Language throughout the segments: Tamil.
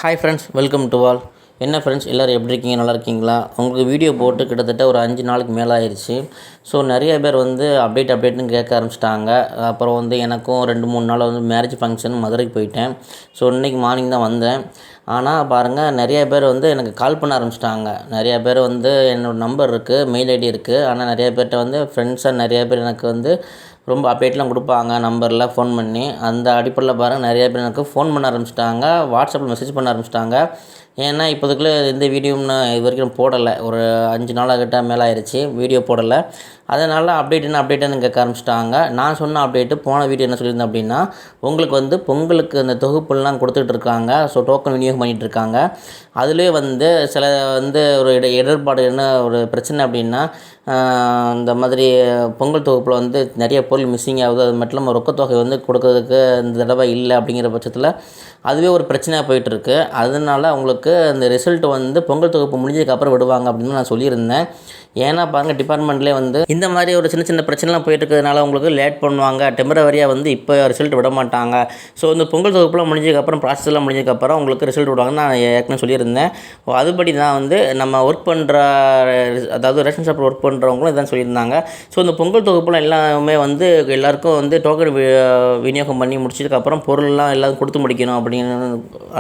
Hi friends, welcome to all. என்ன ஃப்ரெண்ட்ஸ், எல்லோரும் எப்படி இருக்கீங்க? நல்லா இருக்கீங்களா? உங்களுக்கு வீடியோ போட்டு கிட்டத்தட்ட ஒரு 5 நாளுக்கு மேலே ஆயிடுச்சு. ஸோ நிறைய பேர் அப்டேட்னு கேட்க ஆரம்பிச்சிட்டாங்க. அப்புறம் எனக்கும் 2-3 நாள் மேரேஜ் ஃபங்க்ஷன் மதுரைக்கு போயிட்டேன். ஸோ இன்றைக்கி மார்னிங் தான் வந்தேன். ஆனால் பாருங்கள், நிறைய பேர் எனக்கு கால் பண்ண ஆரம்பிச்சிட்டாங்க. நிறைய பேர் என்னோடய நம்பர் இருக்குது, மெயில் ஐடி இருக்குது. ஆனால் நிறைய பேர்கிட்ட ஃப்ரெண்ட்ஸாக நிறைய பேர் எனக்கு ரொம்ப அப்டேட்லாம் கொடுப்பாங்க நம்பரில் ஃபோன் பண்ணி. அந்த அடிப்படையில் பாருங்கள், நிறைய பேர் எனக்கு ஃபோன் பண்ண ஆரம்பிச்சிட்டாங்க, வாட்ஸ்அப்பில் மெசேஜ் பண்ண ஆரம்பிச்சிட்டாங்க. ஏன்னா இப்போதுக்குள்ளே எந்த வீடியோவும் நான் இது வரைக்கும் போடலை. ஒரு 5 நாளாகிட்ட மேலே ஆயிடுச்சு வீடியோ போடலை. அதனால் அப்டேட்டுன்னு கேட்க ஆரம்பிச்சிட்டாங்க. நான் சொன்ன அப்டேட்டு போன வீடியோ என்ன சொல்லியிருந்தேன் அப்படின்னா, உங்களுக்கு பொங்கலுக்கு அந்த தொகுப்புலாம் கொடுத்துட்ருக்காங்க. ஸோ டோக்கன் விநியோகம் பண்ணிகிட்ருக்காங்க. அதுலேயே சில ஒரு இடர்பாடு, என்ன ஒரு பிரச்சனை அப்படின்னா, இந்த மாதிரி பொங்கல் தொகுப்பில் நிறைய பொருள் மிஸ்ஸிங் ஆகுது. அது மட்டும் இல்லாமல் ரொக்கத்தொகை கொடுக்கறதுக்கு இந்த தடவை இல்லை. அப்படிங்கிற பட்சத்தில் அதுவே ஒரு பிரச்சனையாக போயிட்டுருக்கு. அதனால் அவங்களுக்கு அந்த ரிசல்ட் பொங்கல் தொகுப்பு முடிஞ்சதுக்கப்புறம் விடுவாங்க அப்படின்னு நான் சொல்லியிருந்தேன். ஏன்னா பாருங்கள், டிபார்ட்மெண்ட்லேயே இந்த மாதிரி ஒரு சின்ன சின்ன பிரச்சனைலாம் போயிட்டுருக்கிறதுனால உங்களுக்கு லேட் பண்ணுவாங்க. டெம்பரவரியாக இப்போ ரிசல்ட் விட மாட்டாங்க. ஸோ இந்த பொங்கல் தொகுப்புலாம் முடிஞ்சதுக்கப்புறம், ப்ராசஸ்லாம் முடிஞ்சதுக்கப்புறம் உங்களுக்கு ரிசல்ட் விடுவாங்கன்னு நான் ஏற்கனவே சொல்லியிருந்தேன். அதுபடி தான் நம்ம ஒர்க் பண்ணுற, அதாவது ரேஷன் ஷாப்பில் ஒர்க் பண்ணுறவங்களும் இதான் சொல்லியிருந்தாங்க. ஸோ இந்த பொங்கல் தொகுப்புலாம் எல்லாமே எல்லாேருக்கும் டோக்கன் விநியோகம் பண்ணி முடிச்சதுக்கப்புறம் பொருள்லாம் எல்லாம் கொடுத்து முடிக்கணும் அப்படின்னு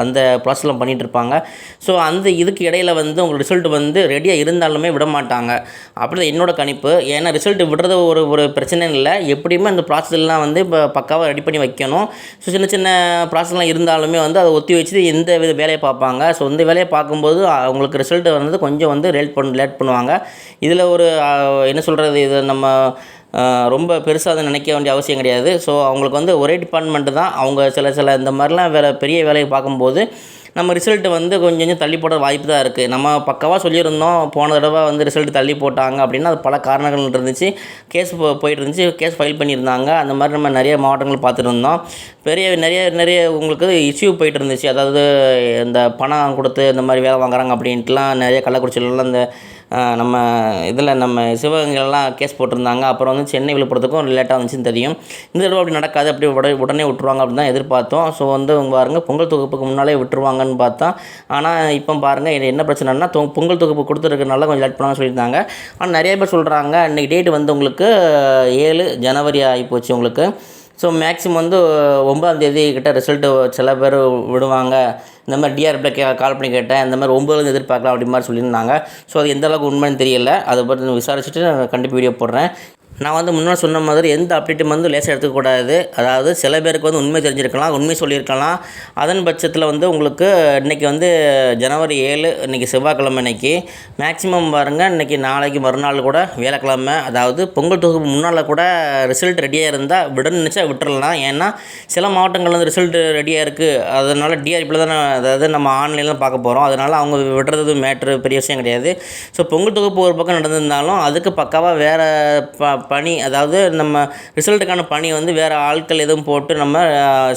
அந்த ப்ராசஸ்லாம் பண்ணிகிட்ருப்பாங்க. ஸோ இதுக்கு இடையில் உங்களுக்கு ரிசல்ட் ரெடியாக இருந்தாலுமே விட மாட்டாங்க. அப்படி தான் என்னோட கணிப்பு. ஏன்னா ரிசல்ட் விடுறது ஒரு பிரச்சனை இல்லை. எப்படியுமே அந்த ப்ராசஸ்லாம் இப்போ பக்காவாக ரெடி பண்ணி வைக்கணும். ஸோ சின்ன சின்ன ப்ராசஸ்லாம் இருந்தாலுமே அதை ஒத்தி வச்சு எந்த வித வேலையை பார்ப்பாங்க. ஸோ இந்த வேலையை பார்க்கும்போது அவங்களுக்கு ரிசல்ட் கொஞ்சம் லேட் பண்ணுவாங்க. இதில் என்ன சொல்கிறது, இது நம்ம ரொம்ப பெருசாக அதை நினைக்க வேண்டிய அவசியம் கிடையாது. ஸோ அவங்களுக்கு ஒரே டிபார்ட்மெண்ட்டு தான். அவங்க சில இந்த மாதிரிலாம் பெரிய வேலையை பார்க்கும்போது நம்ம ரிசல்ட் கொஞ்சம் கொஞ்சம் தள்ளி போட வாய்ப்பு தான் இருக்குது. நம்ம பக்காவாக சொல்லியிருந்தோம், போன தடவை ரிசல்ட் தள்ளி போட்டாங்க அப்படின்னா அது பல காரணங்கள் இருந்துச்சு. கேஸ் போயிட்டு இருந்துச்சு, கேஸ் ஃபைல் பண்ணியிருந்தாங்க. அந்த மாதிரி நம்ம நிறைய மாவட்டங்கள் பார்த்துட்டு இருந்தோம். நிறைய உங்களுக்கு இஷ்யூ போயிட்டு இருந்துச்சு. அதாவது இந்த பணம் கொடுத்து இந்த மாதிரி வேலை வாங்குறாங்க அப்படின்ட்டுலாம் நிறைய கள்ளக்குறிச்சியிலலாம் இந்த நம்ம சிவகங்கையிலலாம் கேஸ் போட்டிருந்தாங்க. அப்புறம் சென்னை விழுப்புரத்துக்கும் லேட்டாக வந்துச்சுன்னு தெரியும். இந்த தடவை அப்படி நடக்காது, அப்படி உடனே விட்டுருவாங்க அப்படின்னு தான் எதிர்பார்த்தோம். ஸோ பாருங்கள், பொங்கல் தொகுப்புக்கு முன்னாலே விட்டுருவாங்கன்னு பார்த்தா, ஆனால் இப்போ பாருங்கள் என்ன பிரச்சனைனா, பொங்கல் தொகுப்பு கொடுத்துருக்கனால கொஞ்சம் லேட் பண்ணாமல் சொல்லியிருந்தாங்க. ஆனால் நிறைய பேர் சொல்கிறாங்க, இன்றைக்கி டேட்டு உங்களுக்கு 7 ஜனவரி ஆகிப்போச்சு உங்களுக்கு. ஸோ மேக்ஸிமம் 9ஆம் தேதி கிட்ட ரிசல்ட்டு சில பேர் விடுவாங்க. இந்த மாதிரி டிஆர்பியில் கால் பண்ணி கேட்டேன், இந்த மாதிரி 9 எதிர்பார்க்கலாம் அப்படி மாதிரி சொல்லியிருந்தாங்க. ஸோ அது எந்த அளவுக்கு உண்மைன்னு தெரியல. அதை பற்றி விசாரிச்சுட்டு நான் கண்டிப்பாக வீடியோ போடுறேன். நான் முன்னாடி சொன்ன மாதிரி எந்த அப்டேட்டும் லேசாக எடுத்துக்கக்கூடாது. அதாவது சில பேருக்கு உண்மை தெரிஞ்சிருக்கலாம், உண்மை சொல்லியிருக்கலாம். அதன் பட்சத்தில் உங்களுக்கு இன்றைக்கி ஜனவரி 7, இன்றைக்கி செவ்வாய்க்கிழமை. இன்றைக்கி மேக்ஸிமம் பாருங்கள், இன்றைக்கி நாளைக்கு மறுநாள் கூட வேலைக்கிழமை, அதாவது பொங்கல் தொகுப்பு முன்னால் கூட ரிசல்ட் ரெடியாக இருந்தால் நினச்சா விட்டுறலாம். ஏன்னா சில மாவட்டங்கள் ரிசல்ட் ரெடியாக இருக்குது. அதனால் டிஆர்பியில் தான், அதாவது நம்ம ஆன்லைனில் தான் பார்க்க போகிறோம். அதனால் அவங்க விடுறது மேட்ரு பெரிய விஷயம் கிடையாது. ஸோ பொங்கல் தொகுப்பு ஒரு பக்கம் நடந்திருந்தாலும் அதுக்கு பக்காவாக வேறு பணி, அதாவது நம்ம ரிசல்ட்டுக்கான பணி வேறு ஆட்கள் எதுவும் போட்டு நம்ம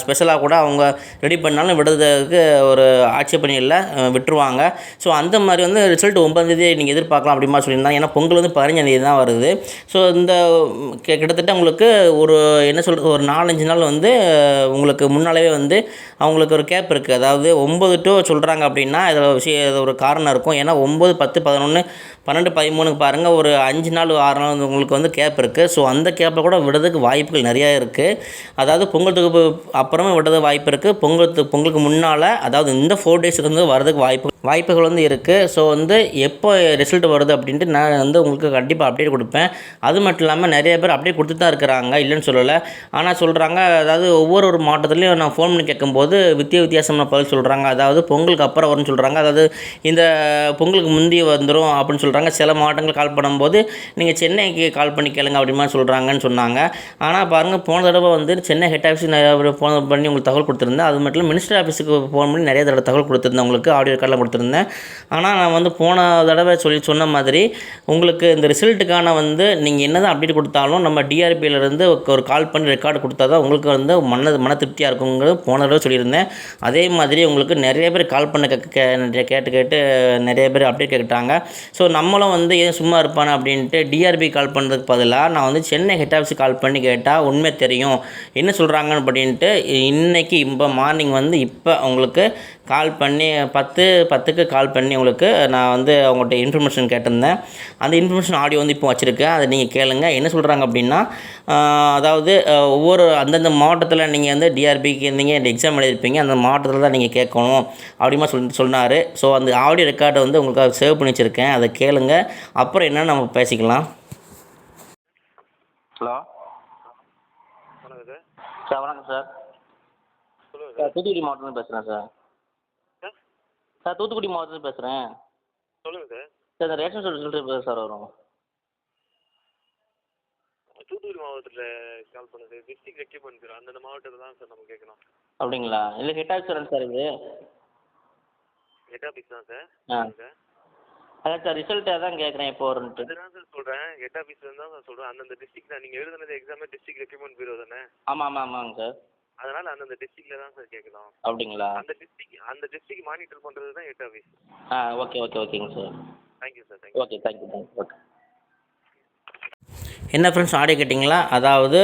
ஸ்பெஷலாக கூட அவங்க ரெடி பண்ணாலும் விடுறதுக்கு ஒரு ஆட்சேபணி இல்லை, விட்டுருவாங்க. ஸோ அந்த மாதிரி ரிசல்ட் 9ஆம் தேதி நீங்கள் எதிர்பார்க்கலாம் அப்படி மாதிரி சொல்லியிருந்தாங்க. ஏன்னா பொங்கல் 15ஆம் தேதி தான் வருது. ஸோ இந்த கிட்டத்தட்ட உங்களுக்கு என்ன சொல்கிறது, ஒரு 4-5 நாள் உங்களுக்கு முன்னாலே அவங்களுக்கு ஒரு கேப் இருக்குது. அதாவது 9 to சொல்கிறாங்க அப்படின்னா இதில் ஒரு காரணம் இருக்கும். ஏன்னா 9, 10, 11, 12, 13 பாருங்கள், ஒரு 5 நாள் 6 நாள் உங்களுக்கு கேப் இருக்குது. ஸோ அந்த கேப்பில் கூட விடுறதுக்கு வாய்ப்புகள் நிறையா இருக்குது. அதாவது பொங்கல் தொகுப்பு அப்புறமா விடுறதுக்கு வாய்ப்பு இருக்குது. பொங்கலுக்கு முன்னால், அதாவது இந்த 4 டேஸுக்கு வரதுக்கு வாய்ப்புகள் இருக்குது. ஸோ எப்போ ரிசல்ட் வருது அப்படின்ட்டு நான் உங்களுக்கு கண்டிப்பாக அப்டேட் கொடுப்பேன். அது மட்டும் இல்லாமல் நிறைய பேர் அப்டேட் கொடுத்துட்டு தான் இருக்கிறாங்க, இல்லைன்னு சொல்லலை. ஆனால் சொல்கிறாங்க, அதாவது ஒவ்வொரு மாவட்டத்துலேயும் நான் ஃபோன் பண்ணி கேட்கும்போது வித்தியாசமான பதில் சொல்கிறாங்க. அதாவது பொங்கலுக்கு அப்புறம் வரும்னு சொல்கிறாங்க, அதாவது இந்த பொங்கலுக்கு முந்தைய வந்துடும் அப்படின்னு சொல்கிறாங்க. சில மாவட்டங்கள் கால் பண்ணும்போது நீங்கள் சென்னைக்கு கால் பண்ணி கேளுங்க அப்படி மாதிரி சொல்கிறாங்கன்னு சொன்னாங்க. ஆனால் பாருங்கள், போன தடவை சென்னை ஹெட் ஆஃபீஸுக்கு நிறைய ஃபோன் பண்ணி உங்களுக்கு தகவல் கொடுத்துருந்தேன். அது மட்டும் இல்லை, மினிஸ்டர் ஆஃபீஸுக்கு ஃபோன் பண்ணி நிறைய தடவை தகவல் கொடுத்துருந்தேன், உங்களுக்கு ஆடியோ கார்டெலாம் கொடுத்துருந்தேன். ஆனால் நான் போன தடவை சொன்ன மாதிரி உங்களுக்கு இந்த ரிசல்ட்டுக்கான நீங்கள் என்ன தான் அப்டேட் கொடுத்தாலும் நம்ம டிஆர்பியிலேருந்து ஒரு கால் பண்ணி ரெக்கார்டு கொடுத்தா தான் உங்களுக்கு மன திருப்தியாக இருக்குங்கிறது போன தடவை சொல்லியிருந்தேன். அதே மாதிரி உங்களுக்கு நிறைய பேர் கால் பண்ண கேட்டு நிறைய பேர் அப்டேட் கேட்டாங்க. ஸோ நம்மளும் ஏன் சும்மா இருப்பானே அப்படின்ட்டு டிஆர்பி கால் பண்ணுறதுக்கு பதிலாக நான் சென்னை ஹெட் ஆஃபீஸுக்கு கால் பண்ணி கேட்டால் உண்மை தெரியும் என்ன சொல்கிறாங்கன்னு அப்படின்ட்டு இன்றைக்கி இப்போ மார்னிங் இப்போ உங்களுக்கு கால் பண்ணி 10:10க்கு கால் பண்ணி உங்களுக்கு நான் வந்து அவங்கள்ட்ட இன்ஃபர்மேஷன் கேட்டிருந்தேன். அந்த இன்ஃபர்மேஷன் ஆடியோ வந்து இப்போ வச்சுருக்கேன். அதை நீங்கள் கேளுங்க. என்ன சொல்கிறாங்க அப்படின்னா, அதாவது ஒவ்வொரு அந்தந்த மாவட்டத்தில் நீங்கள் வந்து டிஆர்பிக்கு இருந்தீங்க, எக்ஸாம் எழுதியிருப்பீங்க, அந்த மாவட்டத்தில் தான் நீங்கள் கேட்கணும் அப்படிமா சொன்னார். ஸோ அந்த ஆடியோ ரெக்கார்டை வந்து உங்களுக்கு சேவ் பண்ணி வச்சுருக்கேன். அதை கேளுங்க. அப்புறம் என்னன்னு நம்ம பேசிக்கலாம். ஹலோ வணக்கம் சார். சார் வணக்கம் சார். சொல்லுங்கள் சார் சார். தூத்துக்குடி மாவட்டத்தில் பேசுகிறேன் சார். சார் சார் தூத்துக்குடி மாவட்டத்தில் பேசுகிறேன். சொல்லுங்கள் சார். சார் இந்த ரேஷன் ரிசல்ட் எப்போ சார் வரும்? தூத்துக்குடி மாவட்டத்தில் கால் பண்ணுது. டிஸ்ட்ரிக்ட் ரெக்யூப்மெண்ட் பேர் அந்தந்த மாவட்டத்தில் தான் சார் நம்ம கேட்கணும். அப்படிங்களா? இல்லை ஹெட் ஆஃபீஸ் சார் இது. ஹெட் ஆஃபீஸ் தான் சார். ஆ சார் அதான் சார் ரிசல்ட்டு அதான் கேட்குறேன் எப்போ வரும்ன்ட்டு. அதுதான் சார் சொல்கிறேன். ஹெட் ஆஃபீஸ்லேருந்து தான் சார் சொல்கிறேன். அந்தந்த டிஸ்ட்ரிக்ட் தான் நீங்கள் எழுதுனது எக்ஸாமே டிஸ்ட்ரிக்ட் ரெக்யூப்மெண்ட் பீரோ தானே. ஆமாங்க சார். அதனால் அந்தந்த டிஸ்ட்ரிக்டில் தான் சார் கேட்கணும். அப்படிங்களா? அந்த டிஸ்ட்ரிக்ட் மானிட்டர் பண்ணுறது தான் ஹெட் ஆஃபீஸ். ஓகேங்க sir. Thank you sir. Thank you. Thank you. Okay. என்ன ஃப்ரெண்ட்ஸ், ஆடியோ கேட்டிங்களா? அதாவது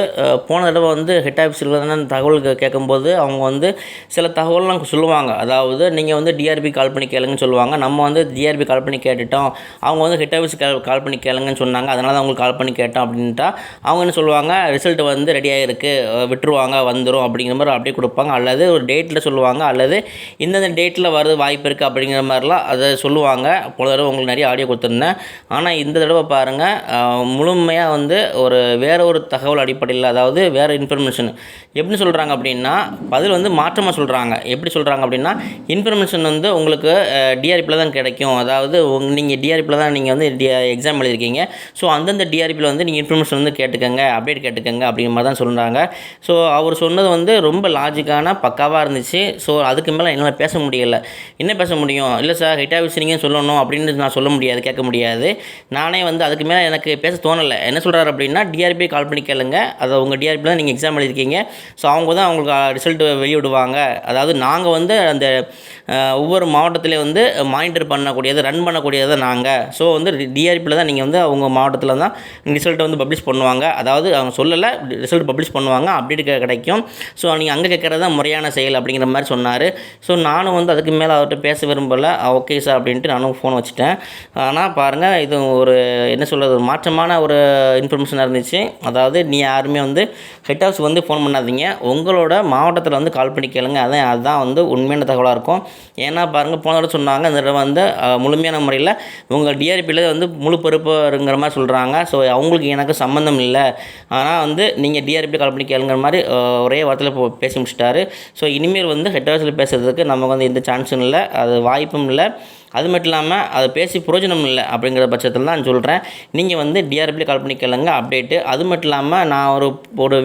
போன தடவை வந்து ஹெட் ஆஃபீஸில் தான் தகவல் கேட்கும்போது அவங்க வந்து சில தகவல்லாம் சொல்லுவாங்க. அதாவது நீங்கள் வந்து டிஆர்பி கால் பண்ணி கேளுங்கன்னு சொல்லுவாங்க. நம்ம வந்து டிஆர்பி கால் பண்ணி கேட்டுட்டோம். அவங்க வந்து ஹெட் ஆஃபீஸ் கால் பண்ணி கேளுங்கன்னு சொன்னாங்க. அதனால தான் அவங்களுக்கு கால் பண்ணி கேட்டோம் அப்படின்ட்டா அவங்க என்ன சொல்லுவாங்க, ரிசல்ட் வந்து ரெடியாக இருக்குது, விட்டுருவாங்க, வந்துடும் அப்படிங்கிற மாதிரி அப்படியே கொடுப்பாங்க. அல்லது ஒரு டேட்டில் சொல்லுவாங்க, அல்லது இந்தந்த டேட்டில் வர வாய்ப்பு இருக்குது அப்படிங்கிற மாதிரிலாம் அதை சொல்லுவாங்க. போன தடவை உங்களுக்கு நிறைய ஆடியோ கொடுத்துருந்தேன். ஆனால் இந்த தடவை பாருங்கள், முழுமையாக வந்து வேறு ஒரு தகவல் அடிப்படையில், அதாவது வேறு இன்ஃபர்மேஷன் எப்படி சொல்கிறாங்க அப்படின்னா, பதில் வந்து மாற்றமாக சொல்கிறாங்க. எப்படி சொல்கிறாங்க அப்படின்னா, இன்ஃபர்மேஷன் வந்து உங்களுக்கு டிஆர்பியில் தான் கிடைக்கும். அதாவது நீங்கள் டிஆர்பியில் தான் நீங்கள் வந்து எக்ஸாம் எழுதிருக்கீங்க. ஸோ அந்தந்த டிஆர்பியில் வந்து நீங்கள் இன்ஃபர்மேஷன் வந்து கேட்டுக்கங்க, அப்டேட் கேட்டுக்கங்க அப்படிங்கிற மாதிரி தான் சொல்கிறாங்க. ஸோ அவர் சொன்னது வந்து ரொம்ப லாஜிக்கான பக்காவாக இருந்துச்சு. ஸோ அதுக்கு மேலே என்னால் பேச முடியலை. என்ன பேச முடியும்? இல்லை சார் ஹெட் ஆஃபீஸ் நீங்கள் சொல்லணும் அப்படின்னு நான் சொல்ல முடியாது, கேட்க முடியாது. நானே வந்து அதுக்கு மேலே எனக்கு பேச தோணலை. என்ன சொல்கிறாரு அப்படின்னா, டிஆர்பி கால் பண்ணி கேளுங்க, அதை உங்கள் டிஆர்பியில் தான் நீங்கள் எக்ஸாம் எழுதிருக்கீங்க. ஸோ அவங்க தான் அவங்களுக்கு ரிசல்ட்டு வெளியிடுவாங்க. அதாவது நாங்கள் வந்து அந்த ஒவ்வொரு மாவட்டத்திலே வந்து மானிட்டர் பண்ணக்கூடியது, ரன் பண்ணக்கூடியது நாங்கள். ஸோ வந்து டிஆர்பியில் தான் நீங்கள் வந்து அவங்க மாவட்டத்தில் தான் ரிசல்ட்டை வந்து பப்ளிஷ் பண்ணுவாங்க. அதாவது அவங்க சொல்லலை, ரிசல்ட் பப்ளிஷ் பண்ணுவாங்க, அப்டேட் கிடைக்கும். ஸோ நீங்கள் அங்கே கேட்குறது தான் முறையான செயல் அப்படிங்கிற மாதிரி சொன்னார். ஸோ நானும் வந்து அதுக்கு மேலே அவர்கிட்ட பேச விரும்பலை. ஓகே சார் அப்படின்ட்டு நானும் ஃபோன் வச்சுட்டேன். ஆனால் பாருங்கள், இது ஒரு என்ன சொல்கிறது, ஒரு மாற்றமான ஒரு இன்ஃபர்மேஷனாக இருந்துச்சு. அதாவது நீ யாருமே வந்து ஹெட் ஆஃபீஸ் வந்து ஃபோன் பண்ணாதீங்க, உங்களோட மாவட்டத்தில் வந்து கால் பண்ணி கேளுங்க. அதுதான் வந்து உண்மையான தகவலாக இருக்கும். ஏன்னா பாருங்கள், போன தடவை சொன்னாங்க, இந்த தடவை வந்து முழுமையான முறையில் உங்கள் டிஆர்பியில் வந்து முழு பொறுப்புங்கிற மாதிரி சொல்கிறாங்க. ஸோ அவங்களுக்கு எனக்கு சம்மந்தம் இல்லை, ஆனால் வந்து நீங்கள் டிஆர்பி கால் பண்ணி கேளுங்கிற மாதிரி ஒரே வார்த்தையில் பேசி முடிச்சிட்டாரு. ஸோ இனிமேல் வந்து ஹெட் ஆஃபீஸில் பேசுகிறதுக்கு நமக்கு வந்து எந்த சான்ஸும் இல்லை, அது வாய்ப்பும் இல்லை. அது மட்டும் இல்லாமல் அதை பேசி பிரயோஜனம் இல்லை. அப்படிங்கிற பட்சத்தில் தான் நான் சொல்கிறேன், நீங்கள் வந்து டிஆர்பியில் கால் பண்ணி கேளுங்க, அப்டேட்டு. அது மட்டும் இல்லாமல் நான் ஒரு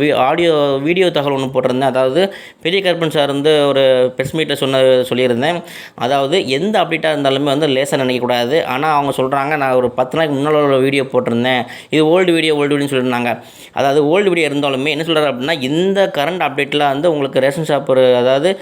வீடியோ தகவல் ஒன்று போட்டிருந்தேன். அதாவது பெரிய கருப்பன் சார் வந்து ஒரு ப்ரெஸ் மீட்டை சொல்லியிருந்தேன். அதாவது எந்த அப்டேட்டாக இருந்தாலுமே வந்து லேசாக நினைக்கக்கூடாது. ஆனால் அவங்க சொல்கிறாங்க, நான் ஒரு 10 நாளைக்கு முன்னால் உள்ள வீடியோ போட்டிருந்தேன், இது ஓல்டு வீடியோன்னு சொல்லியிருந்தாங்க. அதாவது ஓல்டு வீடியோ இருந்தாலுமே என்ன சொல்கிறாரு அப்படின்னா, இந்த கரண்ட் அப்டேட்டில் வந்து உங்களுக்கு ரேஷன் ஷாப் அதாவது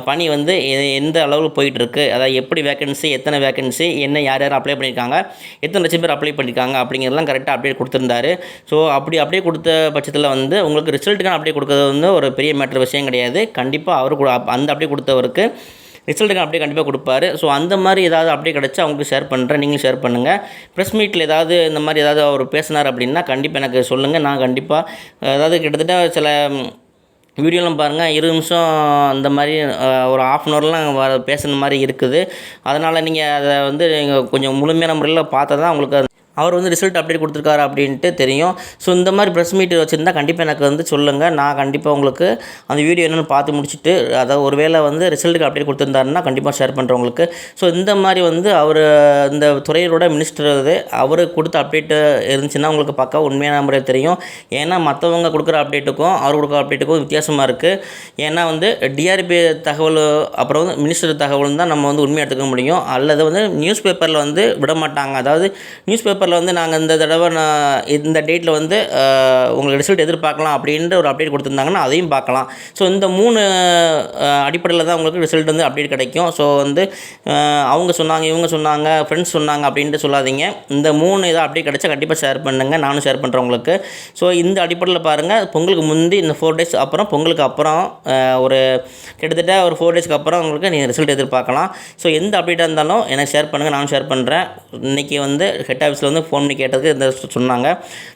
பணி வந்து எந்த அளவில் போயிட்டுருக்கு, அதாவது எப்படி வேக்கன்சி, எத்தனை வேக்கன்சி, என்ன யார் அப்ளை பண்ணியிருக்காங்க, எத்தனை லட்சம் பேர் அப்ளை பண்ணியிருக்காங்க அப்படிங்கிறதெல்லாம் கரெக்டாக அப்டேட் கொடுத்துருந்தாரு. ஸோ அப்படி அப்டேட் கொடுத்த பட்சத்தில் வந்து உங்களுக்கு ரிசல்ட்டுக்கான அப்டேட் கொடுக்கறது வந்து ஒரு பெரிய மேட்டர் விஷயம் கிடையாது. கண்டிப்பாக அவரு அந்த அப்டேட் கொடுத்தவருக்கு ரிசல்ட்டுக்கு அப்படியே கண்டிப்பாக கொடுப்பாரு. ஸோ அந்த மாதிரி ஏதாவது அப்படியே கிடச்சா அவங்களுக்கு ஷேர் பண்ணுறேன், நீங்களும் ஷேர் பண்ணுங்கள். ப்ரெஸ் மீட்டில் ஏதாவது இந்த மாதிரி ஏதாவது அவர் பேசினார் அப்படின்னா கண்டிப்பாக எனக்கு சொல்லுங்கள். நான் கண்டிப்பாக அதாவது கிட்டத்தட்ட சில வீடியோலாம் பாருங்கள், 20 நிமிஷம் அந்த மாதிரி ஒரு ½ பேசுன மாதிரி இருக்குது. அதனால் நீங்கள் அதை வந்து நீங்கள் கொஞ்சம் முழுமையான முறையில் பார்த்தா தான் உங்களுக்கு அவர் வந்து ரிசல்ட் அப்டேட் கொடுத்துருக்காரு அப்படின்ட்டு தெரியும். ஸோ இந்த மாதிரி ப்ரெஸ் மீட் வச்சுருந்தா கண்டிப்பாக எனக்கு வந்து சொல்லுங்கள். நான் கண்டிப்பாக உங்களுக்கு அந்த வீடியோ என்னென்னு பார்த்து முடிச்சுட்டு, அதாவது ஒரு வேளை வந்து ரிசல்ட்டுக்கு அப்டேட் கொடுத்துருந்தாருன்னா கண்டிப்பாக ஷேர் பண்ணுறேன் உங்களுக்கு. ஸோ இந்த மாதிரி வந்து அவர் இந்த துறையோட மினிஸ்டர் அவர் கொடுத்த அப்டேட்டு இருந்துச்சுன்னா உங்களுக்கு பக்கா உண்மையான முறை தெரியும். ஏன்னா மற்றவங்க கொடுக்குற அப்டேட்டுக்கும் அவர் கொடுக்குற அப்டேட்டுக்கும் வித்தியாசமாக இருக்குது. ஏன்னா வந்து டிஆர்பி தகவல் அப்புறம் வந்து மினிஸ்டர் தகவல் தான் நம்ம வந்து உண்மையாக எடுத்துக்க முடியும். அல்லது வந்து நியூஸ் பேப்பரில் வந்து விட மாட்டாங்க. அதாவது நியூஸ் பேப்பரில் பேப்பரில் வந்து நாங்கள் இந்த தடவை இந்த டேட்டில் வந்து உங்களுக்கு ரிசல்ட் எதிர்பார்க்கலாம் அப்படின்ற ஒரு அப்டேட் கொடுத்துருந்தாங்கன்னா அதையும் பார்க்கலாம். ஸோ இந்த 3 அடிப்படையில் தான் உங்களுக்கு ரிசல்ட் வந்து அப்டேட் கிடைக்கும். ஸோ வந்து அவங்க சொன்னாங்க, இவங்க சொன்னாங்க, ஃப்ரெண்ட்ஸ் சொன்னாங்க அப்படின்ட்டு சொல்லாதீங்க. இந்த 3 ஏதாவது அப்டேட் கிடைச்சா கண்டிப்பாக ஷேர் பண்ணுங்கள், நானும் ஷேர் பண்ணுறேன் உங்களுக்கு. ஸோ இந்த அடிப்படையில் பாருங்கள், பொங்கலுக்கு முந்தி இந்த 4 டேஸ் அப்புறம் பொங்கலுக்கு அப்புறம் ஒரு கிட்டத்தட்ட ஒரு 4 டேஸ்க்கு அப்புறம் உங்களுக்கு நீங்கள் ரிசல்ட் எதிர்பார்க்கலாம். ஸோ எந்த அப்டேட்டாக இருந்தாலும் எனக்கு ஷேர் பண்ணுங்கள், நானும் ஷேர் பண்ணுறேன். இன்றைக்கி வந்து ஹெட் ஆஃபீஸில் வந்து ஃபோன் பண்ணி கேட்டதுக்கு இந்த சொன்னாங்க.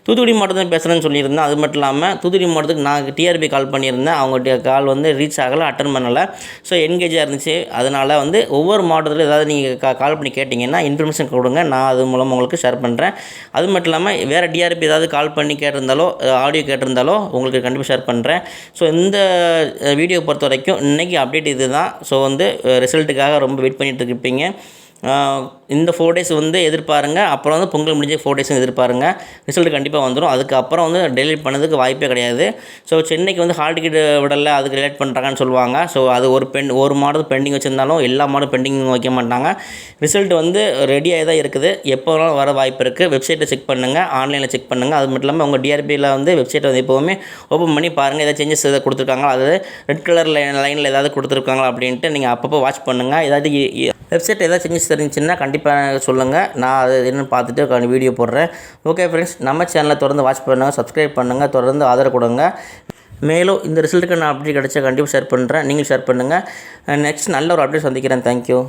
தூத்துக்குடி மாவட்டத்தில் பேசுகிறேன்னு சொல்லியிருந்தேன். அது மட்டும் இல்லாமல் தூத்துக்குடி மாவட்டத்துக்கு நான் டிஆர்பி கால் பண்ணியிருந்தேன். அவங்களுடைய கால் வந்து ரீச் ஆகலை, அட்டன் பண்ணலை. ஸோ என்கேஜாக இருந்துச்சு. அதனால் வந்து ஒவ்வொரு மாவட்டத்தில் ஏதாவது நீங்கள் கால் பண்ணி கேட்டிங்கன்னா இன்ஃபர்மேஷன் கொடுங்க, நான் அது மூலமாக உங்களுக்கு ஷேர் பண்ணுறேன். அது மட்டும் இல்லாமல் வேறு டிஆர்பி ஏதாவது கால் பண்ணி கேட்டிருந்தாலோ ஆடியோ கேட்டிருந்தாலோ உங்களுக்கு கண்டிப்பாக ஷேர் பண்ணுறேன். ஸோ இந்த வீடியோ பொறுத்த வரைக்கும் இன்றைக்கி அப்டேட் இது தான். ஸோ வந்து ரிசல்ட்டுக்காக ரொம்ப வெயிட் பண்ணிகிட்டு இருப்பீங்க. இந்த 4 டேஸ் வந்து எதிர்பாருங்க. அப்புறம் வந்து பொங்கல் முடிஞ்ச 4 டேஸும் எதிர்பாருங்க. ரிசல்ட் கண்டிப்பாக வந்துடும். அதுக்கப்புறம் வந்து டெலிட் பண்ணதுக்கு வாய்ப்பே கிடையாது. ஸோ சென்னைக்கு வந்து ஹால் டிக்கெட் விடலை, அதுக்கு ரிலேட் பண்ணுறாங்கன்னு சொல்லுவாங்க. ஸோ அது ஒரு மாடல் பெண்டிங் வச்சுருந்தாலும் எல்லா மாடலும் பெண்டிங் வைக்க மாட்டாங்க. ரிசல்ட் வந்து ரெடியாக தான் இருக்குது. எப்போ வேணாலும் வர வாய்ப்பு இருக்குது. வெப்சைட்டை செக் பண்ணுங்கள், ஆன்லைனில் செக் பண்ணுங்கள். அது மட்டும் இல்லாமல் உங்கள் டிஆர்பியில் வந்து வெப்சைட்டை வந்து எப்போவுமே ஓப்பன் பண்ணி பாருங்கள், ஏதாவது சேஞ்சஸ் எதாவது கொடுத்துருக்காங்களா, அதாவது ரெட் கலர் லைனில் ஏதாவது கொடுத்துருக்காங்களா அப்படின்ட்டு நீங்கள் அப்பப்போ வாட்ச் பண்ணுங்கள். ஏதாவது வெப்சைட் ஏதாவது சேஞ்சஸ் தெரிஞ்சுன்னா கண்டிப்பாக சொல்லுங்கள், நான் அது என்னென்னு பார்த்துட்டு வீடியோ போடுறேன். ஓகே ஃப்ரெண்ட்ஸ், நம்ம சேனலை தொடர்ந்து வாட்ச் பண்ணுங்கள், சப்ஸ்கிரைப் பண்ணுங்கள், தொடர்ந்து ஆதரவு கொடுங்க. மேலும் இந்த ரிசல்ட்டுக்கு நான் அப்டேட் கிடச்சா கண்டிப்பாக ஷேர் பண்ணுறேன், நீங்கள் ஷேர் பண்ணுங்கள். நெக்ஸ்ட் நல்ல ஒரு அப்டேட் சந்திக்கிறேன். தேங்க்யூ.